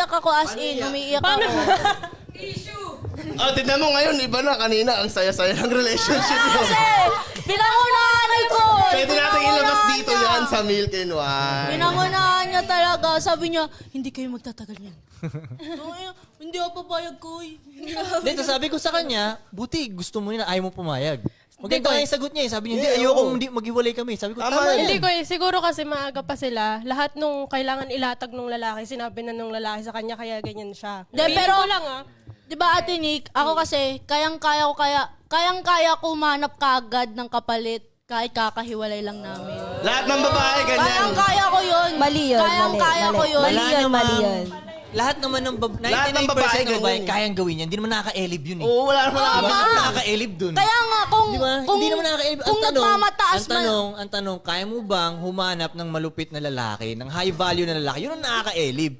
umiiyak ako as in. Umiiyak ako. Tignan mo ngayon, iba na. Kanina, ang saya-saya ng relationship mo. Kasi, pinangunahan ko. Pwede natin ilabas dito yan sa Milk and Wine. Pinangunahan niya talaga. Sabi niya, hindi kayo magtatagal niyan. Hindi ako papayag ko. Dito sabi ko sa kanya, buti gusto mo na ayaw mo pumayag. Maganda Hindi ko yung sagot niya eh. Sabi niya, hindi, ayokong hindi maghiwalay kami. Sabi ko, tama Hindi yun. ko siguro kasi maaga pa sila. Lahat nung kailangan ilatag nung lalaki, sinabi na nung lalaki sa kanya, kaya ganyan siya. De, Feeling pero, ko lang di ba Ate Nick, ako kasi, kayang-kaya ko manap kagad ng kapalit kahit kakahiwalay lang namin. Lahat ng babae, ganyan. Kayang-kaya ko yun. Mali yun, Kayang-kaya ko yun. Mali yun, naman. mali yun. Lahat naman ng 99% Lahat ng ng babae babae, ganyan. kayang gawin yan. Hindi naman nakaka-elib yun eh. Oo, wala naman Diba? nakakabata. Nakaka-elib dun. Kaya nga, kung, Di ba? kung, Hindi naman nakaka-elib. kung nagmamataas ang tanong, kaya mo bang humanap ng malupit na lalaki, ng high value na lalaki? Yun ang nakaka-elib.